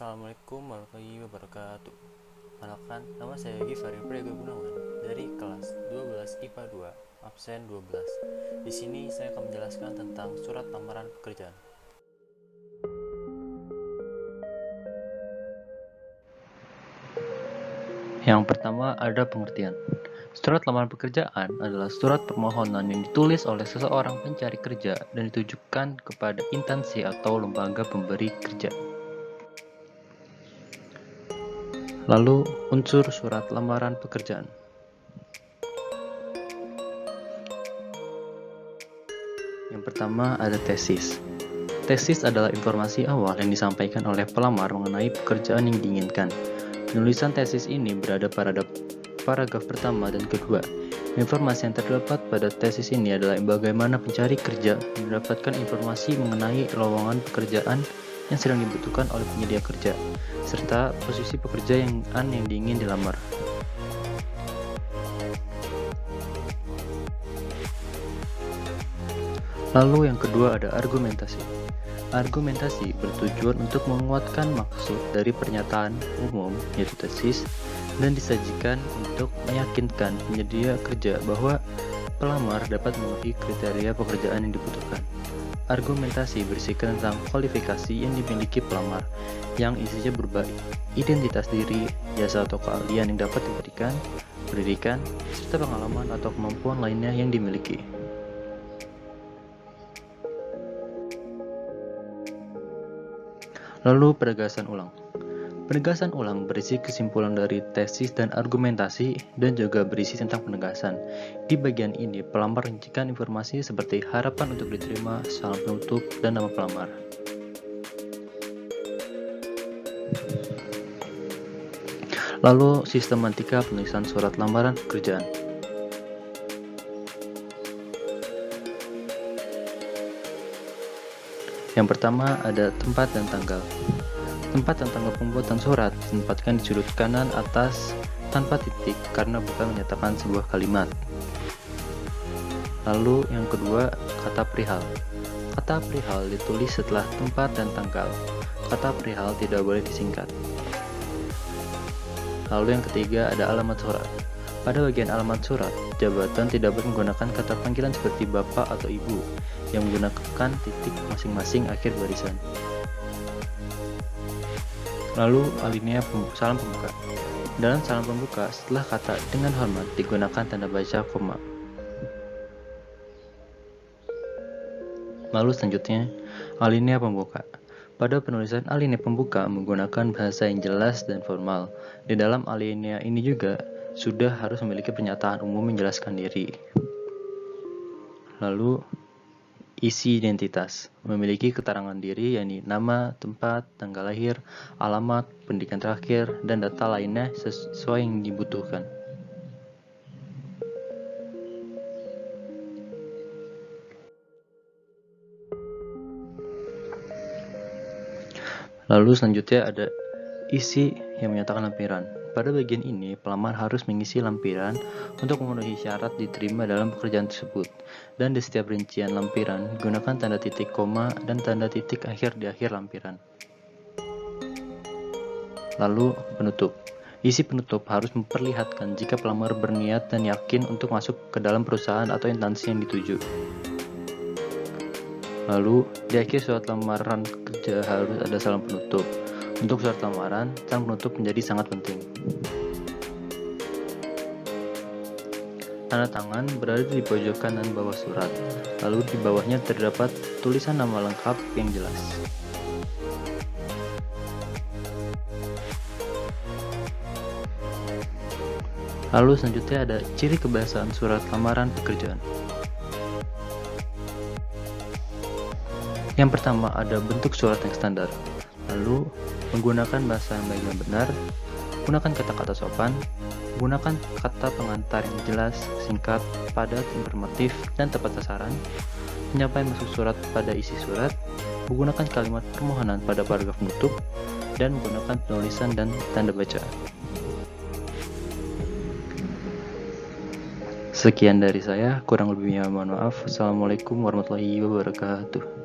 Assalamualaikum warahmatullahi wabarakatuh. Perkenalkan, nama saya Givari Priyaga Gunawan dari kelas 12 IPA 2, absen 12. Di sini saya akan menjelaskan tentang surat lamaran pekerjaan. Yang pertama ada pengertian. Surat lamaran pekerjaan adalah surat permohonan yang ditulis oleh seseorang pencari kerja dan ditujukan kepada instansi atau lembaga pemberi kerja. Lalu, unsur surat lamaran pekerjaan. Yang pertama ada tesis. Tesis adalah informasi awal yang disampaikan oleh pelamar mengenai pekerjaan yang diinginkan. Penulisan tesis ini berada pada paragraf pertama dan kedua. Informasi yang terdapat pada tesis ini adalah bagaimana pencari kerja mendapatkan informasi mengenai lowongan pekerjaan yang sedang dibutuhkan oleh penyedia kerja, serta posisi pekerjaan yang diingin dilamar. Lalu yang kedua ada argumentasi. Argumentasi bertujuan untuk menguatkan maksud dari pernyataan umum, yaitu tesis, dan disajikan untuk meyakinkan penyedia kerja bahwa pelamar dapat memenuhi kriteria pekerjaan yang dibutuhkan. Argumentasi berisikan tentang kualifikasi yang dimiliki pelamar, yang isinya berupa identitas diri, jasa atau keahlian yang dapat diberikan, pendidikan, serta pengalaman atau kemampuan lainnya yang dimiliki. Lalu penegasan ulang. Penegasan ulang berisi kesimpulan dari tesis dan argumentasi dan juga berisi tentang penegasan. Di bagian ini, pelamar rincikan informasi seperti harapan untuk diterima, salam penutup, dan nama pelamar. Lalu sistematika penulisan surat lamaran pekerjaan. Yang pertama ada tempat dan tanggal. Tempat dan tanggal pembuatan surat ditempatkan di sudut kanan atas tanpa titik karena bukan menyatakan sebuah kalimat. Lalu yang kedua, kata perihal. Kata perihal ditulis setelah tempat dan tanggal. Kata perihal tidak boleh disingkat. Lalu yang ketiga ada alamat surat. Pada bagian alamat surat, jabatan tidak boleh menggunakan kata panggilan seperti bapak atau ibu, yang menggunakan titik masing-masing akhir barisan. Lalu alinea salam pembuka. Dalam salam pembuka, setelah kata dengan hormat digunakan tanda baca koma. Lalu selanjutnya, alinea pembuka. Pada penulisan alinea pembuka menggunakan bahasa yang jelas dan formal. Di dalam alinea ini juga sudah harus memiliki pernyataan umum menjelaskan diri. Lalu isi identitas, memiliki keterangan diri yakni nama, tempat, tanggal lahir, alamat, pendidikan terakhir, dan data lainnya sesuai yang dibutuhkan. Lalu selanjutnya ada isi yang menyatakan lampiran. Pada bagian ini, pelamar harus mengisi lampiran untuk memenuhi syarat diterima dalam pekerjaan tersebut. Dan di setiap rincian lampiran, gunakan tanda titik koma dan tanda titik akhir di akhir lampiran. Lalu, penutup. Isi penutup harus memperlihatkan jika pelamar berniat dan yakin untuk masuk ke dalam perusahaan atau instansi yang dituju. Lalu, di akhir surat lamaran kerja harus ada salam penutup. Untuk surat lamaran, salam penutup menjadi sangat penting. Tanda tangan berada di pojok kanan bawah surat, lalu di bawahnya terdapat tulisan nama lengkap yang jelas. Lalu selanjutnya ada ciri kebahasaan surat lamaran pekerjaan. Yang pertama ada bentuk surat yang standar, lalu menggunakan bahasa yang baik dan benar, gunakan kata-kata sopan, gunakan kata pengantar yang jelas, singkat, padat, informatif, dan tepat sasaran, penyampaian maksud surat pada isi surat, menggunakan kalimat permohonan pada paragraf penutup, dan menggunakan penulisan dan tanda baca. Sekian dari saya, kurang lebihnya mohon maaf. Assalamualaikum warahmatullahi wabarakatuh.